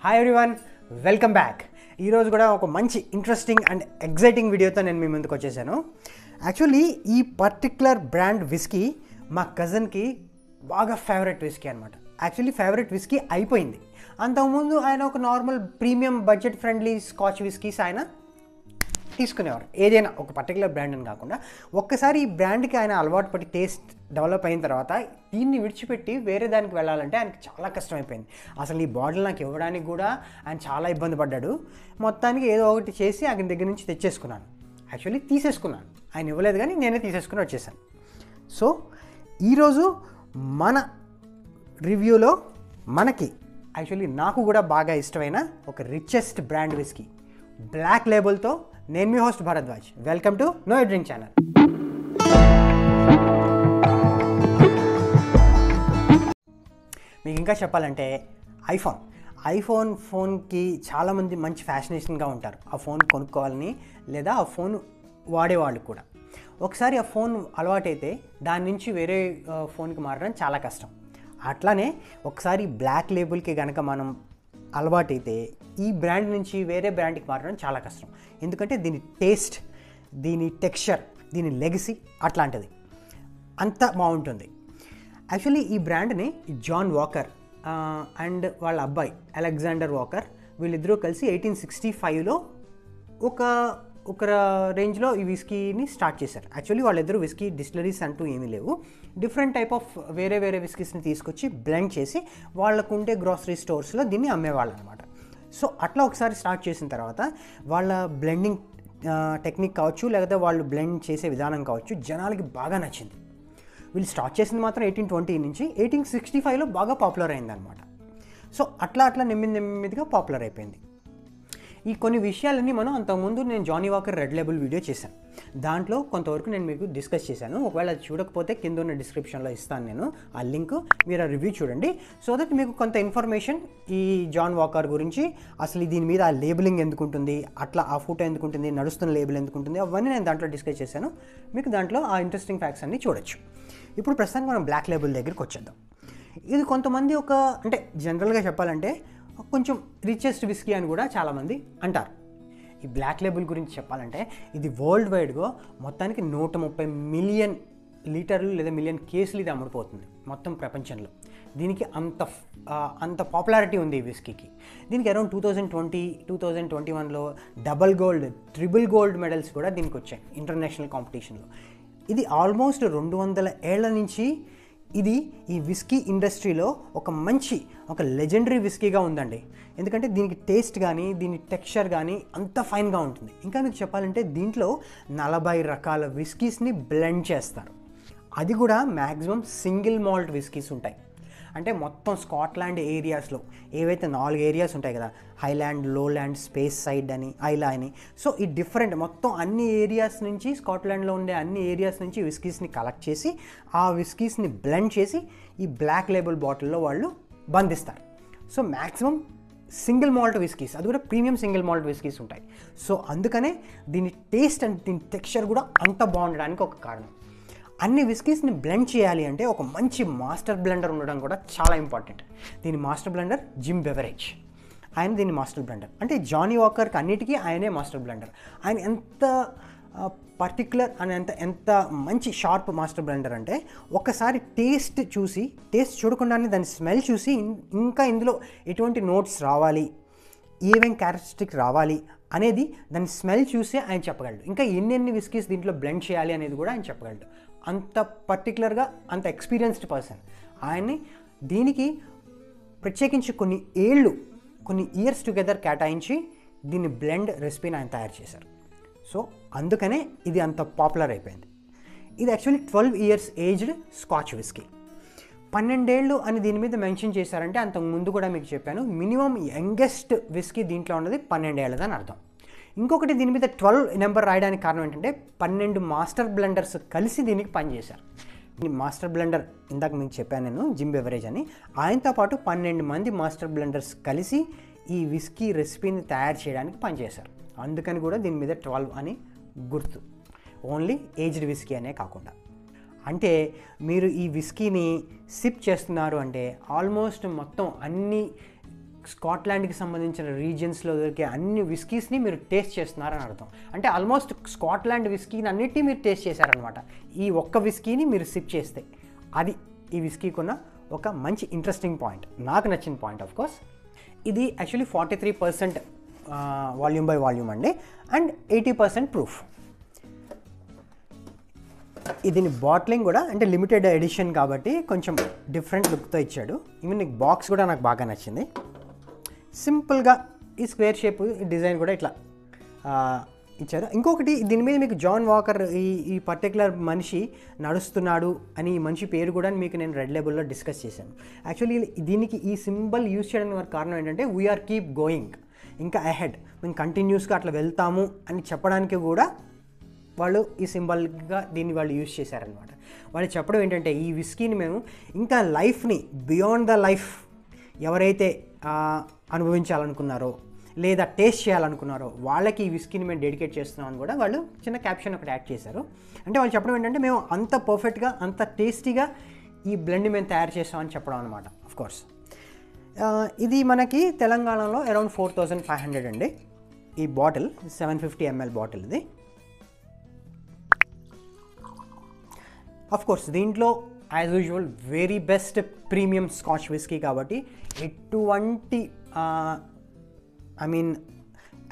Hi everyone, welcome back. ఈరోజు కూడా ఒక మంచి ఇంట్రెస్టింగ్ అండ్ ఎగ్జైటింగ్ వీడియోతో నేను మీ ముందుకు వచ్చేసాను. యాక్చువల్లీ ఈ పర్టిక్యులర్ బ్రాండ్ విస్కీ మా కజిన్కి బాగా ఫేవరెట్ విస్కీ అనమాట. యాక్చువల్లీ ఫేవరెట్ విస్కీ అయిపోయింది. అంతకుముందు ఆయన ఒక normal premium budget friendly scotch whiskies ఆయన తీసుకునేవారు, ఏదైనా ఒక పర్టికులర్ బ్రాండ్ అని కాకుండా. ఒక్కసారి ఈ బ్రాండ్కి ఆయన అలవాటు పడి టేస్ట్ డెవలప్ అయిన తర్వాత దీన్ని విడిచిపెట్టి వేరే దానికి వెళ్ళాలంటే ఆయనకి చాలా కష్టమైపోయింది. అసలు ఈ బాటిల్ నాకు ఇవ్వడానికి కూడా ఆయన చాలా ఇబ్బంది పడ్డాడు. మొత్తానికి ఏదో ఒకటి చేసి ఆయన దగ్గర నుంచి తెచ్చేసుకున్నాను. యాక్చువల్లీ తీసేసుకున్నాను, ఆయన ఇవ్వలేదు కానీ నేనే తీసేసుకుని వచ్చేసాను. సో ఈరోజు మన రివ్యూలో మనకి యాక్చువల్లీ నాకు కూడా బాగా ఇష్టమైన ఒక రిచెస్ట్ బ్రాండ్ విస్కీ బ్లాక్ లేబుల్తో నేను మీ host Bharadwaj. Welcome to know a drink channel. మీకు ఇంకా చెప్పాలంటే ఐఫోన్ ఫోన్కి చాలామంది మంచి ఫ్యాషనేషన్గా ఉంటారు. ఆ ఫోన్ కొనుక్కోవాలని లేదా ఆ ఫోన్ వాడేవాళ్ళు కూడా. ఒకసారి ఆ ఫోన్ అలవాటైతే దాని నుంచి వేరే ఫోన్కి మారడం చాలా కష్టం. అట్లానే ఒకసారి బ్లాక్ లేబుల్కి కనుక మనం అలవాటైతే ఈ బ్రాండ్ నుంచి వేరే బ్రాండ్కి మారడం చాలా కష్టం. ఎందుకంటే దీని టేస్ట్, దీని టెక్స్చర్, దీని లెగసీ అట్లాంటిది అంత బాగుంటుంది. యాక్చువల్లీ ఈ బ్రాండ్ని జాన్ వాకర్ అండ్ వాళ్ళ అబ్బాయి అలెగ్జాండర్ వాకర్ వీళ్ళిద్దరూ కలిసి 1865లో ఒక రేంజ్లో ఈ విస్కీని స్టార్ట్ చేశారు. యాక్చువల్లీ వాళ్ళిద్దరూ విస్కీ డిస్టిలరీస్ అంటూ ఏమీ లేవు. డిఫరెంట్ టైప్ ఆఫ్ వేరే విస్కీస్ని తీసుకొచ్చి బ్లెండ్ చేసి వాళ్ళకుండే గ్రాసరీ స్టోర్స్లో దీన్ని అమ్మేవాళ్ళు అనమాట. సో అట్లా ఒకసారి స్టార్ట్ చేసిన తర్వాత వాళ్ళ బ్లెండింగ్ టెక్నిక్ కావచ్చు, లేకపోతే వాళ్ళు బ్లెండ్ చేసే విధానం కావచ్చు జనాలకి బాగా నచ్చింది. వీళ్ళు స్టార్ట్ చేసింది మాత్రం 1820 నుంచి 1865లో బాగా పాపులర్ అయిందనమాట. సో అట్లా నెమ్మదిగా పాపులర్ అయిపోయింది. ఈ కొన్ని విషయాలన్నీ మనం అంతకుముందు నేను Johnnie Walker red label video చేశాను. దాంట్లో కొంతవరకు నేను మీకు డిస్కస్ చేశాను. ఒకవేళ అది చూడకపోతే కింద ఉన్న డిస్క్రిప్షన్లో ఇస్తాను నేను ఆ లింక్, మీరు ఆ రివ్యూ చూడండి. సో దట్ మీకు కొంత ఇన్ఫర్మేషన్ ఈ జాన్ వాకర్ గురించి, అసలు దీని మీద ఆ లేబులింగ్ ఎందుకు ఉంటుంది, అట్లా ఆ ఫోటో ఎందుకు ఉంటుంది, నడుస్తున్న లేబుల్ ఎందుకు ఉంటుంది, అవన్నీ నేను దాంట్లో డిస్కస్ చేశాను. మీకు దాంట్లో ఆ ఇంట్రెస్టింగ్ ఫ్యాక్ట్స్ అన్నీ చూడొచ్చు. ఇప్పుడు ప్రస్తుతానికి మనం బ్లాక్ లేబుల్ దగ్గరికి వచ్చేద్దాం. ఇది కొంతమంది అంటే జనరల్గా చెప్పాలంటే కొంచెం రిచెస్ట్ విస్కీ అని కూడా చాలామంది అంటారు. ఈ బ్లాక్ లేబుల్ గురించి చెప్పాలంటే ఇది వరల్డ్ వైడ్గా మొత్తానికి 130 మిలియన్ లీటర్లు లేదా మిలియన్ కేసులు ఇది అమ్ముడుపోతుంది మొత్తం ప్రపంచంలో. దీనికి అంత పాపులారిటీ ఉంది ఈ విస్కీకి. దీనికి అరౌండ్ 2020-2021లో double gold, triple gold medals కూడా దీనికి వచ్చాయి ఇంటర్నేషనల్ కాంపిటీషన్లో. ఇది ఆల్మోస్ట్ 200 ఏళ్ల నుంచి ఇది ఈ విస్కీ ఇండస్ట్రీలో ఒక లెజెండరీ విస్కీగా ఉందండి. ఎందుకంటే దీనికి టేస్ట్ కానీ దీని టెక్స్చర్ కానీ అంత ఫైన్గా ఉంటుంది. ఇంకా మీకు చెప్పాలంటే దీంట్లో 40 రకాల విస్కీస్ని బ్లెండ్ చేస్తారు. అది కూడా మ్యాక్సిమం సింగిల్ మాల్ట్ విస్కీస్ ఉంటాయి. అంటే మొత్తం స్కాట్లాండ్ ఏరియాస్లో ఏవైతే 4 ఏరియాస్ ఉంటాయి కదా, హైలాండ్, లోలాండ్, స్పేస్ సైడ్ అని, ఐలా అని. సో ఈ డిఫరెంట్ మొత్తం అన్ని ఏరియాస్ నుంచి, స్కాట్లాండ్లో ఉండే అన్ని ఏరియాస్ నుంచి విస్కీస్ని కలెక్ట్ చేసి ఆ విస్కీస్ని బ్లెండ్ చేసి ఈ బ్లాక్ లేబుల్ బాటిల్లో వాళ్ళు బంధిస్తారు. So maximum single malt whiskies, అది కూడా ప్రీమియం సింగిల్ మాల్ట్ విస్కీస్ ఉంటాయి. సో అందుకనే దీని టేస్ట్ అండ్ దీని టెక్స్చర్ కూడా అంత బాగుండడానికి ఒక కారణం. అన్ని విస్కీస్ని బ్లెండ్ చేయాలి అంటే ఒక మంచి మాస్టర్ బ్లెండర్ ఉండడం కూడా చాలా ఇంపార్టెంట్. దీని మాస్టర్ బ్లెండర్ జిమ్ బెవరేజ్, ఆయన దీని మాస్టర్ బ్లెండర్. అంటే జానీ వాకర్కి అన్నిటికీ ఆయనే మాస్టర్ బ్లెండర్. ఆయన ఎంత పర్టిక్యులర్ అని ఎంత మంచి షార్ప్ మాస్టర్ బ్లెండర్ అంటే ఒకసారి టేస్ట్ చూడకుండానే దాని స్మెల్ చూసి ఇంకా ఇందులో ఎటువంటి నోట్స్ రావాలి, ఏమేం క్యారెక్టరిస్టిక్ రావాలి అనేది దాని స్మెల్ చూసే ఆయన చెప్పగలడు. ఇంకా ఎన్ని విస్కీస్ దీంట్లో బ్లెండ్ చేయాలి అనేది కూడా ఆయన చెప్పగలడు. అంత పర్టికులర్గా, అంత ఎక్స్పీరియన్స్డ్ పర్సన్ ఆయన్ని. దీనికి ప్రత్యేకించి కొన్ని ఇయర్స్ టుగెదర్ కేటాయించి దీన్ని బ్లెండ్ రెసిపీని ఆయన తయారు చేశారు. సో అందుకనే ఇది అంత పాపులర్ అయిపోయింది. ఇది actually 12 years aged scotch whisky. 12 ఏళ్ళు అని దీని మీద మెన్షన్ చేశారంటే అంతకు ముందు కూడా మీకు చెప్పాను, మినిమం యంగెస్ట్ విస్కీ దీంట్లో ఉన్నది 12 ఏళ్ళదని అర్థం. ఇంకొకటి దీని మీద 12 నెంబర్ రాయడానికి కారణం ఏంటంటే 12 మాస్టర్ బ్లెండర్స్ కలిసి దీనికి పనిచేశారు. ఈ మాస్టర్ బ్లెండర్ ఇందాక మీకు చెప్పాను నేను, జిమ్ బెవరేజ్ అని, ఆయనతో పాటు 12 మంది మాస్టర్ బ్లెండర్స్ కలిసి ఈ విస్కీ రెసిపీని తయారు చేయడానికి పనిచేశారు. అందుకని కూడా దీని మీద 12 అని గుర్తు, ఓన్లీ ఏజ్డ్ విస్కీ అనే కాకుండా. అంటే మీరు ఈ విస్కీని సిప్ చేస్తున్నారు అంటే ఆల్మోస్ట్ మొత్తం అన్ని స్కాట్లాండ్కి సంబంధించిన రీజియన్స్లో దొరికే అన్ని విస్కీస్ని మీరు టేస్ట్ చేస్తున్నారని అర్థం. అంటే ఆల్మోస్ట్ స్కాట్లాండ్ విస్కీని అన్నిటినీ మీరు టేస్ట్ చేశారనమాట ఈ ఒక్క విస్కీని మీరు సిప్ చేస్తే. అది ఈ విస్కీకి ఉన్న ఒక మంచి ఇంట్రెస్టింగ్ పాయింట్, నాకు నచ్చిన పాయింట్. ఆఫ్ కోర్స్ ఇది యాక్చువల్లీ 43% వాల్యూమ్ బై వాల్యూమ్ అండి, అండ్ 80% ప్రూఫ్. దీని బాటిలింగ్ కూడా అంటే లిమిటెడ్ ఎడిషన్ కాబట్టి కొంచెం డిఫరెంట్ లుక్తో ఇచ్చాడు. ఈవెన్ నీకు బాక్స్ కూడా నాకు బాగా నచ్చింది. సింపుల్గా ఈ స్క్వేర్ షేప్ డిజైన్ కూడా ఇట్లా ఇచ్చారు. ఇంకొకటి దీని మీద మీకు జాన్ వాకర్ ఈ పర్టికులర్ మనిషి నడుస్తున్నాడు అని ఈ మనిషి పేరు కూడా మీకు నేను రెడ్ లేబుల్లో డిస్కస్ చేశాను. యాక్చువల్లీ దీనికి ఈ సింబల్ యూజ్ చేయడానికి కారణం ఏంటంటే వీఆర్ కీప్ గోయింగ్, ఇంకా అహెడ్, మేము కంటిన్యూస్గా అట్లా వెళ్తాము అని చెప్పడానికి కూడా వాళ్ళు ఈ సింబల్గా దీన్ని వాళ్ళు యూజ్ చేశారనమాట. వాళ్ళు చెప్పడం ఏంటంటే ఈ విస్కీని మేము ఇంకా లైఫ్ని బియాండ్ ద లైఫ్ ఎవరైతే అనుభవించాలనుకున్నారో లేదా టేస్ట్ చేయాలనుకున్నారో వాళ్ళకి ఈ విస్కీని మేము డెడికేట్ చేస్తున్నామని కూడా వాళ్ళు చిన్న క్యాప్షన్ ఒకటి యాడ్ చేశారు. అంటే వాళ్ళు చెప్పడం ఏంటంటే మేము అంత పర్ఫెక్ట్గా అంత టేస్టీగా ఈ బ్లెండ్ని మేము తయారు చేస్తామని చెప్పడం అనమాట. ఆఫ్కోర్స్ ఇది మనకి తెలంగాణలో అరౌండ్ 4500 అండి ఈ బాటిల్, 750 ml బాటిల్ ఇది. కోర్స్ దీంట్లో as usual very best premium scotch whisky కాబట్టి ఎటువంటి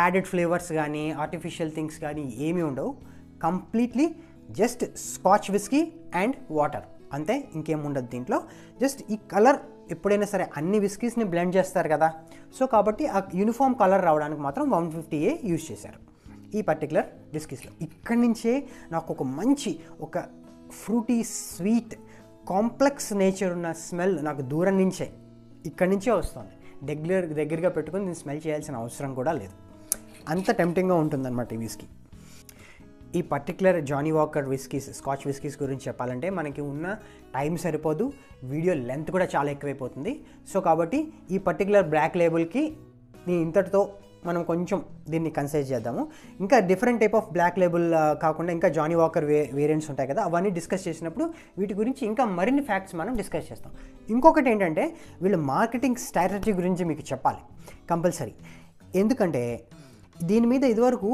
యాడెడ్ ఫ్లేవర్స్ కానీ ఆర్టిఫిషియల్ థింగ్స్ కానీ ఏమీ ఉండవు. Completely just scotch whisky and water, అంతే, ఇంకేం ఉండదు దీంట్లో. జస్ట్ ఈ కలర్ ఎప్పుడైనా సరే అన్ని విస్కీస్ని బ్లెండ్ చేస్తారు కదా, సో కాబట్టి ఆ యూనిఫామ్ కలర్ రావడానికి మాత్రం 150A యూజ్ చేశారు ఈ పర్టికులర్ విస్కీస్లో. ఇక్కడి నుంచే నాకు ఒక మంచి ఒక ఫ్రూటీ స్వీట్ కాంప్లెక్స్ నేచర్ ఉన్న స్మెల్ నాకు దూరం నుంచే ఇక్కడి నుంచే వస్తుంది. దగ్గరగా పెట్టుకొని దీన్ని స్మెల్ చేయాల్సిన అవసరం కూడా లేదు, అంత టెంప్టింగ్గా ఉంటుందన్నమాట ఈ విస్కీ. ఈ particular Johnnie Walker whiskies, scotch whiskies గురించి చెప్పాలంటే మనకి ఉన్న టైం సరిపోదు, వీడియో లెంత్ కూడా చాలా ఎక్కువైపోతుంది. సో కాబట్టి ఈ పర్టికులర్ బ్లాక్ లేబుల్కి ఇంతటితో మనం కొంచెం దీన్ని కన్సిడర్ చేద్దాము. ఇంకా different type of black label కాకుండా ఇంకా జానీ వాకర్ వేరియంట్స్ ఉంటాయి కదా, అవన్నీ డిస్కస్ చేసినప్పుడు వీటి గురించి ఇంకా మరిన్ని ఫ్యాక్ట్స్ మనం డిస్కస్ చేస్తాం. ఇంకొకటి ఏంటంటే వీళ్ళు మార్కెటింగ్ స్ట్రాటజీ గురించి మీకు చెప్పాలి కంపల్సరీ. ఎందుకంటే దీని మీద ఇదివరకు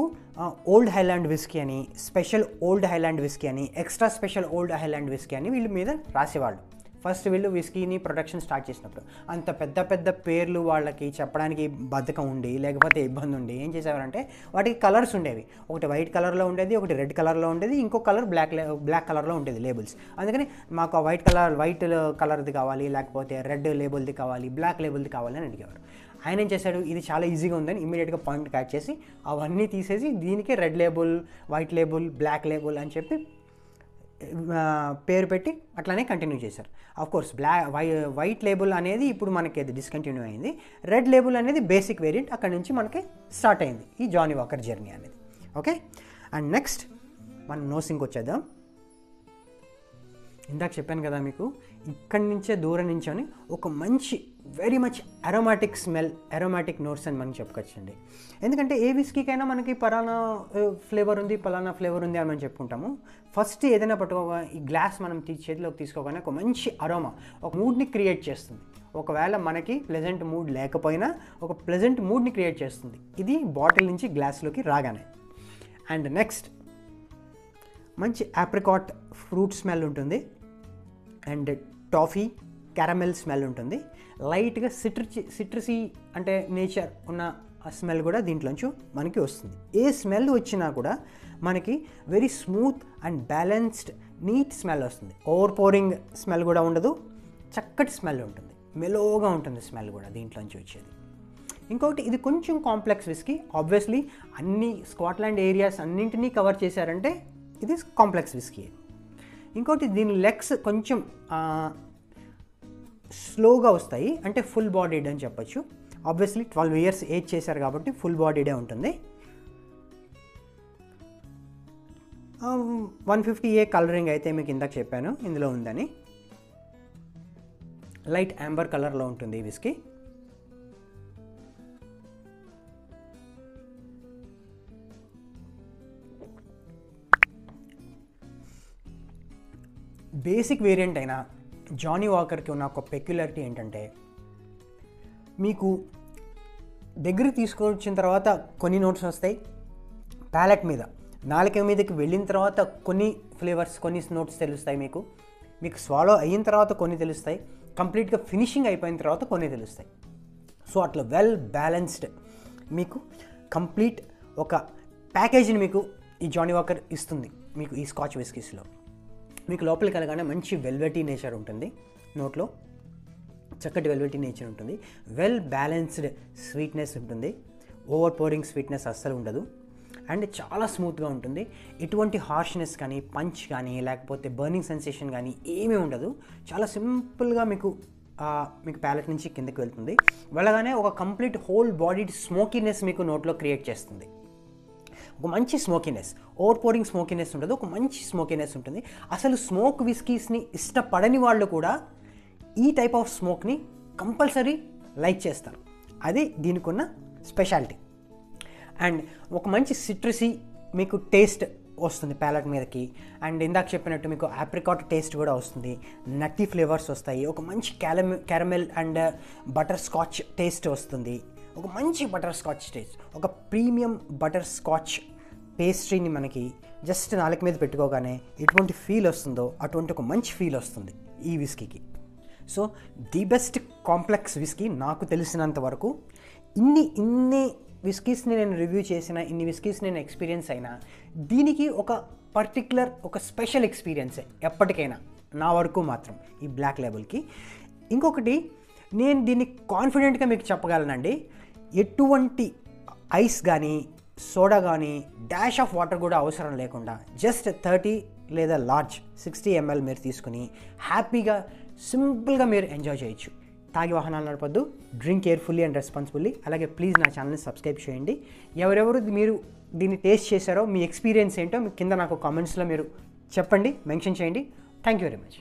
ఓల్డ్ హైలాండ్ విస్కీ అని, స్పెషల్ ఓల్డ్ హైలాండ్ విస్కీ అని, extra special old Highland whisky అని వీళ్ళ మీద రాసేవాళ్ళు. ఫస్ట్ వీళ్ళు విస్కీని ప్రొడక్షన్ స్టార్ట్ చేసినప్పుడు అంత పెద్ద పెద్ద పేర్లు వాళ్ళకి చెప్పడానికి బద్ధకం ఉండి లేకపోతే ఇబ్బంది ఉండి ఏం చేసేవారంటే వాటికి కలర్స్ ఉండేవి. ఒకటి వైట్ కలర్లో ఉండేది, ఒకటి రెడ్ కలర్లో ఉండేది, ఇంకో కలర్ బ్లాక్ కలర్లో ఉండేది లేబుల్స్. అందుకని మాకు ఆ వైట్ కలర్ది కావాలి, లేకపోతే రెడ్ లేబుల్ది కావాలి, బ్లాక్ లేబుల్ది కావాలి అని అడిగేవారు. ఆయన ఏం చేశాడు, ఇది చాలా ఈజీగా ఉందని ఇమీడియట్గా పాయింట్ క్యాచ్ చేసి అవన్నీ తీసేసి దీనికే red label, white label, black label అని చెప్పి పేరు పెట్టి అట్లానే కంటిన్యూ చేశారు. కోర్స్ వైట్ లేబుల్ అనేది ఇప్పుడు మనకి అది డిస్కంటిన్యూ అయింది. రెడ్ లేబుల్ అనేది బేసిక్ వేరియంట్, అక్కడ నుంచి మనకి స్టార్ట్ అయింది ఈ జానీ వాకర్ జర్నీ అనేది. ఓకే, అండ్ నెక్స్ట్ మనం నోసింగ్కి వచ్చేద్దాం. ఇందాక చెప్పాను కదా మీకు, ఇక్కడి నుంచే దూరం నుంచి అని ఒక మంచి very much aromatic smell, aromatic notes అని మనం చెప్పుకోవచ్చండి. ఎందుకంటే ఏ విస్కీకైనా మనకి పలానా ఫ్లేవర్ ఉంది, పలానా ఫ్లేవర్ ఉంది అని మనం చెప్పుకుంటాము. ఫస్ట్ ఏదైనా పట్టుకోగా ఈ గ్లాస్ మనం చేతిలోకి తీసుకోగానే ఒక మంచి అరోమా, ఒక మూడ్ని క్రియేట్ చేస్తుంది. ఒకవేళ మనకి ప్లెజెంట్ మూడ్ లేకపోయినా ఒక ప్లెజెంట్ మూడ్ని క్రియేట్ చేస్తుంది ఇది బాటిల్ నుంచి గ్లాస్లోకి రాగానే. అండ్ నెక్స్ట్ మంచి ఆప్రికాట్ ఫ్రూట్ స్మెల్ ఉంటుంది, అండ్ టాఫీ క్యారమెల్ స్మెల్ ఉంటుంది. లైట్గా సిట్రసీ అంటే నేచర్ ఉన్న ఆ స్మెల్ కూడా దీంట్లోంచి మనకి వస్తుంది. ఏ స్మెల్ వచ్చినా కూడా మనకి very smooth and balanced neat smell వస్తుంది. ఓవర్ పోరింగ్ స్మెల్ కూడా ఉండదు, చక్కటి స్మెల్ ఉంటుంది, మెలోగా ఉంటుంది స్మెల్ కూడా దీంట్లోంచి వచ్చేది. ఇంకొకటి ఇది కొంచెం కాంప్లెక్స్ విస్కీ. ఆబ్వియస్లీ అన్ని స్కాట్లాండ్ ఏరియాస్ అన్నింటినీ కవర్ చేశారంటే ఇది కాంప్లెక్స్ విస్కీ. ఇంకోటి దీని లెగ్స్ కొంచెం స్లోగా వస్తాయి, అంటే ఫుల్ బాడీడ్ అని చెప్పచ్చు. ఆబ్వియస్లీ 12 years ఏజ్ చేశారు కాబట్టి ఫుల్ బాడీడే ఉంటుంది. 150A కలరింగ్ అయితే మీకు ఇందాక చెప్పాను ఇందులో ఉందని. లైట్ యాంబర్ కలర్లో ఉంటుంది ఈ విస్కీ. బేసిక్ వేరియంట్ అయిన జానీ వాకర్కి ఉన్న ఒక పెక్యులారిటీ ఏంటంటే మీకు దగ్గరికి తీసుకొచ్చిన తర్వాత కొన్ని నోట్స్ వస్తాయి, ప్యాలెట్ మీద నాలుక మీదకి వెళ్ళిన తర్వాత కొన్ని ఫ్లేవర్స్, కొన్ని నోట్స్ తెలుస్తాయి మీకు స్వాలో అయిన తర్వాత కొన్ని తెలుస్తాయి, కంప్లీట్గా ఫినిషింగ్ అయిపోయిన తర్వాత కొన్ని తెలుస్తాయి. సో అట్లా వెల్ బ్యాలెన్స్డ్ మీకు కంప్లీట్ ఒక ప్యాకేజీని మీకు ఈ జానీ వాకర్ ఇస్తుంది. మీకు ఈ స్కాచ్ విస్కీస్లో మీకు లోపలికి వెళ్ళగానే మంచి వెల్వెటీ నేచర్ ఉంటుంది, నోట్లో చక్కటి వెల్వెటీ నేచర్ ఉంటుంది, వెల్ బ్యాలెన్స్డ్ స్వీట్నెస్ ఉంటుంది, ఓవర్ పోరింగ్ స్వీట్నెస్ అస్సలు ఉండదు, అండ్ చాలా స్మూత్గా ఉంటుంది. ఎటువంటి హార్ష్నెస్ కానీ, పంచ్ కానీ, లేకపోతే బర్నింగ్ సెన్సేషన్ కానీ ఏమీ ఉండదు. చాలా సింపుల్గా మీకు ప్యాలెట్ నుంచి కిందకి వెళ్తుంది. వెళ్ళగానే ఒక కంప్లీట్ హోల్ బాడీ స్మోకీనెస్ మీకు నోట్లో క్రియేట్ చేస్తుంది. ఒక మంచి స్మోకీనెస్, ఓవర్ పోరింగ్ స్మోకీనెస్ ఉండదు, ఒక మంచి స్మోకీనెస్ ఉంటుంది. అసలు స్మోక్ విస్కీస్ని ఇష్టపడని వాళ్ళు కూడా ఈ టైప్ ఆఫ్ స్మోక్ని కంపల్సరీ లైక్ చేస్తారు. అది దీనికి ఉన్న స్పెషాలిటీ. అండ్ ఒక మంచి సిట్రసీ మీకు టేస్ట్ వస్తుంది ప్యాలెట్ మీదకి. అండ్ ఇందాక చెప్పినట్టు మీకు ఆప్రికాట్ టేస్ట్ కూడా వస్తుంది, నట్టి ఫ్లేవర్స్ వస్తాయి, ఒక మంచి caramel and butter scotch taste వస్తుంది, ఒక మంచి బటర్ స్కాచ్ టేస్ట్, ఒక ప్రీమియం బటర్ స్కాచ్ పేస్ట్రీని మనకి జస్ట్ నాలుక మీద పెట్టుకోగానే ఎటువంటి ఫీల్ వస్తుందో అటువంటి ఒక మంచి ఫీల్ వస్తుంది ఈ విస్కీకి. So the best complex whisky నాకు తెలిసినంత వరకు. ఇన్ని విస్కీస్ని నేను రివ్యూ చేసిన, ఇన్ని విస్కీస్ నేను ఎక్స్పీరియన్స్ అయినా, దీనికి ఒక పర్టిక్యులర్ ఒక స్పెషల్ ఎక్స్పీరియన్సే ఎప్పటికైనా నా వరకు మాత్రం ఈ బ్లాక్ లేబుల్కి. ఇంకొకటి నేను దీన్ని కాన్ఫిడెంట్గా మీకు చెప్పగలనండి, ఎటువంటి ఐస్ కానీ, సోడా కానీ, డాష్ ఆఫ్ వాటర్ కూడా అవసరం లేకుండా జస్ట్ 30 లేదా లార్జ్ 60 ml మీరు తీసుకుని హ్యాపీగా సింపుల్గా మీరు ఎంజాయ్ చేయొచ్చు. తాగి వాహనాలు నడపద్దు, డ్రింక్ కేర్ఫుల్లీ అండ్ రెస్పాన్సిబుల్లీ. అలాగే ప్లీజ్ నా ఛానల్ని సబ్స్క్రైబ్ చేయండి. ఎవరెవరు మీరు దీన్ని టేస్ట్ చేశారో మీ ఎక్స్పీరియన్స్ ఏంటో కింద నాకు కామెంట్స్లో మీరు చెప్పండి, మెన్షన్ చేయండి. Thank you very much.